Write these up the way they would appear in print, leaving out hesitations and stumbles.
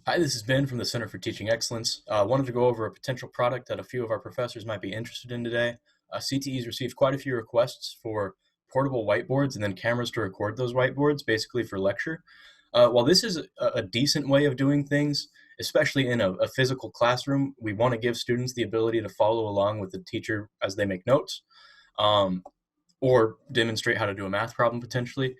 Hi, this is Ben from the Center for Teaching Excellence. Wanted to go over a potential product that a few of our professors might be interested in today. CTE's received quite a few requests for portable whiteboards and then cameras to record those whiteboards, basically for lecture. While this is a decent way of doing things, especially in a physical classroom, we want to give students the ability to follow along with the teacher as they make notes, um, or demonstrate how to do a math problem potentially.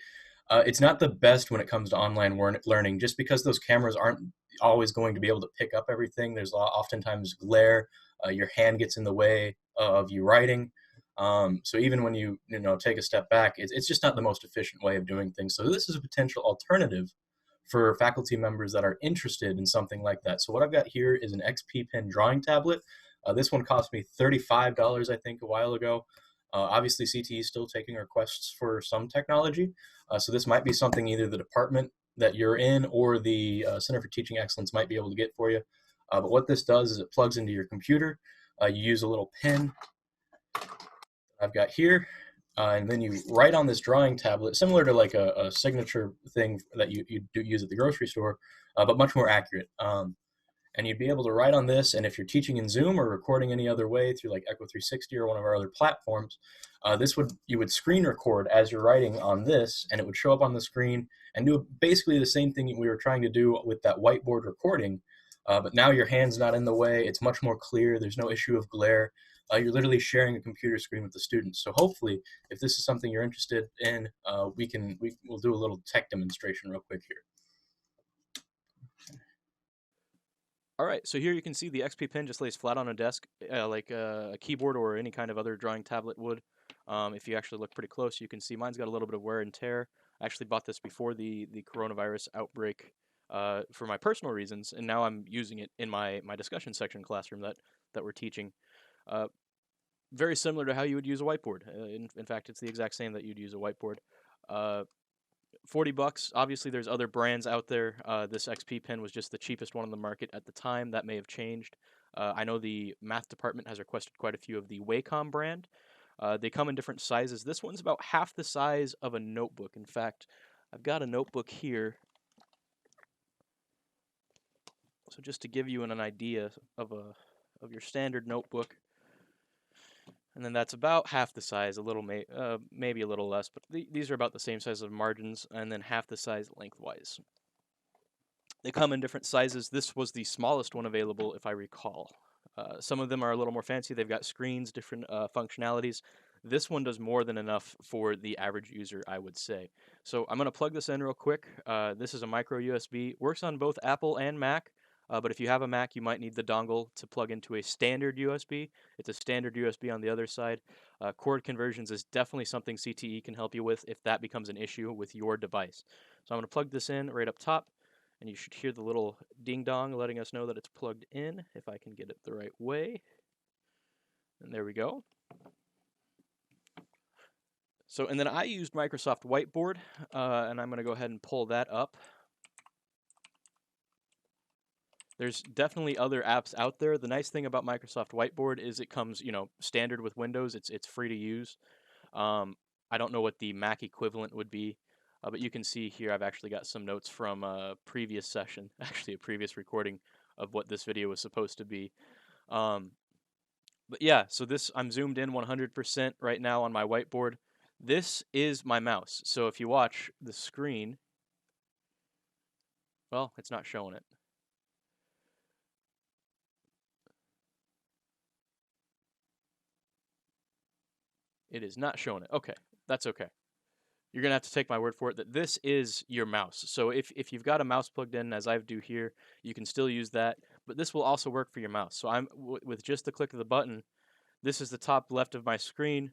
It's not the best when it comes to online learning, just because those cameras aren't always going to be able to pick up everything. There's oftentimes glare. Your hand gets in the way of you writing. So even when you take a step back, it's just not the most efficient way of doing things. So this is a potential alternative for faculty members that are interested in something like that. So what I've got here is an XP Pen drawing tablet. This one cost me $35, I think, a while ago. Obviously, CTE is still taking requests for some technology, so this might be something either the department that you're in or the Center for Teaching Excellence might be able to get for you. But what this does is it plugs into your computer. You use a little pen I've got here, and then you write on this drawing tablet, similar to like a signature thing that you do use at the grocery store, but much more accurate. And you'd be able to write on this, and if you're teaching in Zoom or recording any other way through like Echo 360 or one of our other platforms, you would screen record as you're writing on this, and it would show up on the screen and do basically the same thing we were trying to do with that whiteboard recording, but now your hand's not in the way. It's much more clear. There's no issue of glare. You're literally sharing a computer screen with the students. So hopefully, if this is something you're interested in, we'll do a little tech demonstration real quick here. All right, so here you can see the XP Pen just lays flat on a desk, like a keyboard or any kind of other drawing tablet would. If you actually look pretty close, you can see mine's got a little bit of wear and tear. I actually bought this before the coronavirus outbreak for my personal reasons, and now I'm using it in my discussion section classroom that we're teaching. Uh, Very similar to how you would use a whiteboard. In fact, it's the exact same that you'd use a whiteboard. Uh, $40. Obviously, there's other brands out there. This XP pen was just the cheapest one on the market at the time. That may have changed. I know the math department has requested quite a few of the Wacom brand. They come in different sizes. This one's about half the size of a notebook. In fact, I've got a notebook here. So just to give you an idea of your standard notebook, and then that's about half the size, maybe a little less, but these are about the same size of margins, and then half the size lengthwise. They come in different sizes. This was the smallest one available, if I recall. Some of them are a little more fancy. They've got screens, different functionalities. This one does more than enough for the average user, I would say. So I'm going to plug this in real quick. This is a micro USB. Works on both Apple and Mac. But if you have a Mac, you might need the dongle to plug into a standard USB. It's a standard USB on the other side. Cord conversions is definitely something CTE can help you with if that becomes an issue with your device. So I'm going to plug this in right up top, and you should hear the little ding-dong letting us know that it's plugged in, if I can get it the right way. And there we go. So, and then I used Microsoft Whiteboard, and I'm going to go ahead and pull that up. There's definitely other apps out there. The nice thing about Microsoft Whiteboard is it comes, standard with Windows. It's free to use. I don't know what the Mac equivalent would be, but you can see here I've actually got some notes from a previous session, actually a previous recording of what this video was supposed to be. But yeah, so I'm zoomed in 100% right now on my whiteboard. This is my mouse. So if you watch the screen, well, it's not showing it. It is not showing it. Okay, that's okay. You're going to have to take my word for it that this is your mouse. So if you've got a mouse plugged in, as I do here, you can still use that. But this will also work for your mouse. So with just the click of the button, this is the top left of my screen.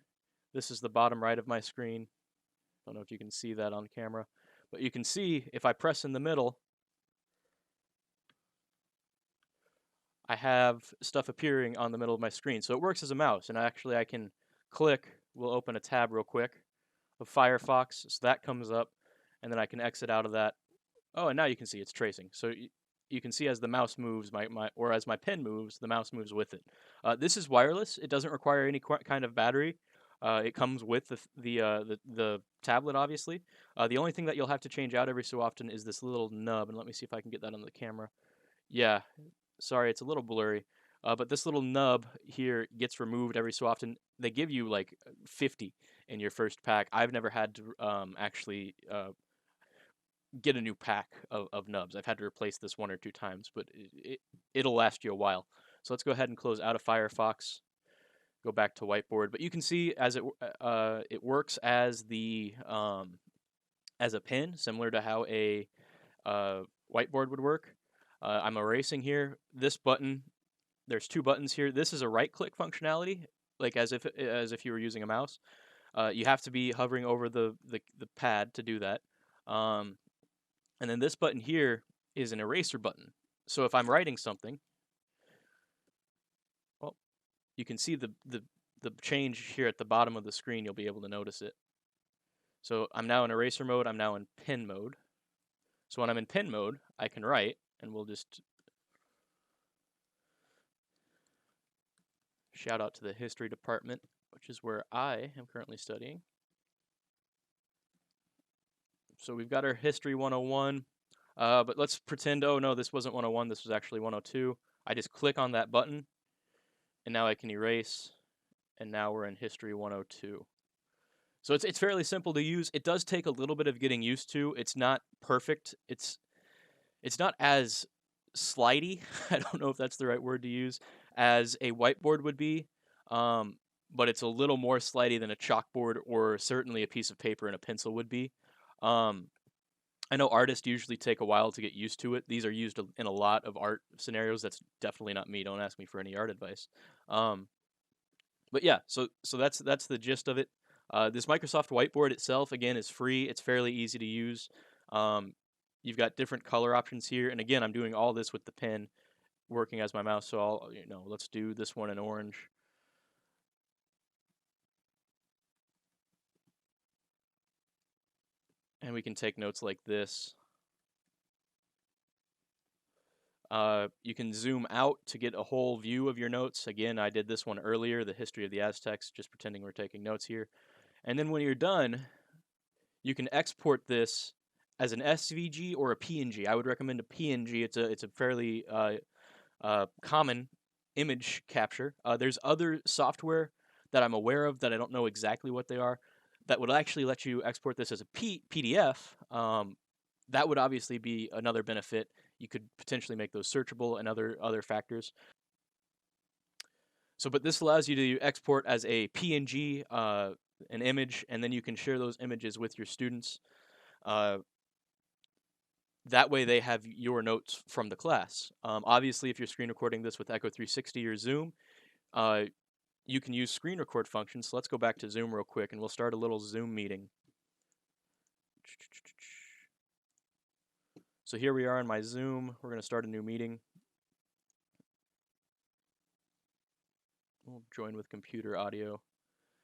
This is the bottom right of my screen. I don't know if you can see that on camera. But you can see if I press in the middle, I have stuff appearing on the middle of my screen. So it works as a mouse. And actually I can click. We'll open a tab real quick of Firefox. So that comes up. And then I can exit out of that. Oh, and now you can see it's tracing. So you can see as the mouse moves, or as my pen moves, the mouse moves with it. This is wireless. It doesn't require any kind of battery. It comes with the tablet, obviously. The only thing that you'll have to change out every so often is this little nub. And let me see if I can get that on the camera. Yeah, sorry, it's a little blurry. But this little nub here gets removed every so often. They give you like 50 in your first pack. I've never had to actually get a new pack of nubs. I've had to replace this one or two times, but it'll last you a while. So let's go ahead and close out of Firefox, go back to whiteboard. But you can see as it works as a pen, similar to how a whiteboard would work. I'm erasing here. This button, there's two buttons here. This is a right-click functionality, like as if you were using a mouse. You have to be hovering over the pad to do that. And then this button here is an eraser button. So if I'm writing something, well, you can see the change here at the bottom of the screen. You'll be able to notice it. So I'm now in eraser mode. I'm now in pen mode. So when I'm in pen mode, I can write, and we'll just shout out to the history department, which is where I am currently studying. So we've got our history 101, but let's pretend, oh no, this wasn't 101, this was actually 102. I just click on that button, and now I can erase, and now we're in history 102. So it's fairly simple to use. It does take a little bit of getting used to. It's not perfect. It's not as slidey, I don't know if that's the right word to use, as a whiteboard would be, but it's a little more slidey than a chalkboard or certainly a piece of paper and a pencil would be. I know artists usually take a while to get used to it. These are used in a lot of art scenarios. That's definitely not me. Don't ask me for any art advice. But yeah, so that's the gist of it. This Microsoft Whiteboard itself, again, is free. It's fairly easy to use. You've got different color options here, and again, I'm doing all this with the pen, working as my mouse. So let's do this one in orange. And we can take notes like this. You can zoom out to get a whole view of your notes. Again, I did this one earlier, the history of the Aztecs, just pretending we're taking notes here. And then when you're done, you can export this as an SVG or a PNG. I would recommend a PNG. It's a fairly common image capture. There's other software that I'm aware of that I don't know exactly what they are that would actually let you export this as a PDF. That would obviously be another benefit. You could potentially make those searchable and other factors. So, but this allows you to export as a PNG, an image, and then you can share those images with your students. That way they have your notes from the class. Obviously, if you're screen recording this with Echo 360 or Zoom, you can use screen record functions. So let's go back to Zoom real quick, and we'll start a little Zoom meeting. So here we are in my Zoom. We're going to start a new meeting. We'll join with computer audio.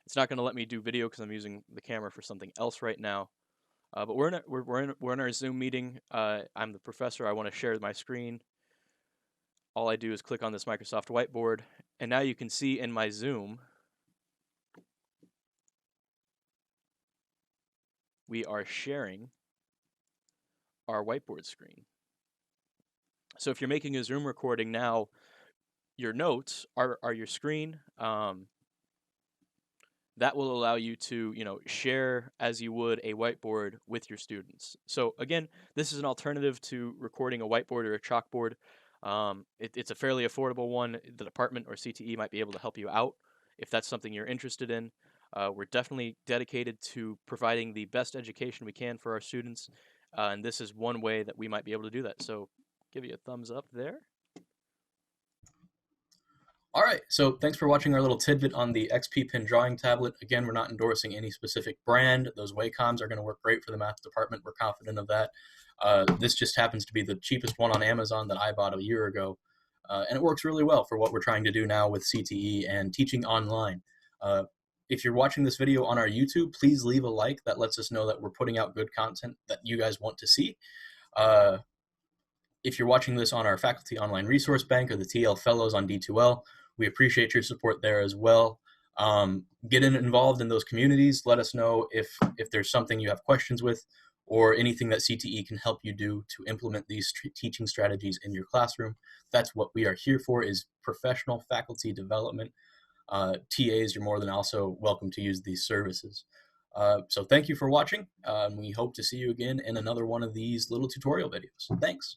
It's not going to let me do video because I'm using the camera for something else right now. But we're in our Zoom meeting. I'm the professor. I want to share my screen. All I do is click on this Microsoft Whiteboard, and now you can see in my Zoom we are sharing our whiteboard screen. So if you're making a Zoom recording now, your notes are your screen. That will allow you to, share as you would a whiteboard with your students. So again, this is an alternative to recording a whiteboard or a chalkboard. It's a fairly affordable one. The department or CTE might be able to help you out if that's something you're interested in. We're definitely dedicated to providing the best education we can for our students, and this is one way that we might be able to do that. So give you a thumbs up there. All right, so thanks for watching our little tidbit on the XP Pen drawing tablet. Again, we're not endorsing any specific brand. Those Wacom are going to work great for the math department. We're confident of that. This just happens to be the cheapest one on Amazon that I bought a year ago, and it works really well for what we're trying to do now with CTE and teaching online. If you're watching this video on our YouTube, please leave a like. That lets us know that we're putting out good content that you guys want to see. If you're watching this on our Faculty Online Resource Bank or the TL Fellows on D2L, we appreciate your support there as well. Get involved in those communities. Let us know if there's something you have questions with, or anything that CTE can help you do to implement these teaching strategies in your classroom. That's what we are here for, is professional faculty development. TAs, you're more than also welcome to use these services. So thank you for watching. We hope to see you again in another one of these little tutorial videos. Thanks.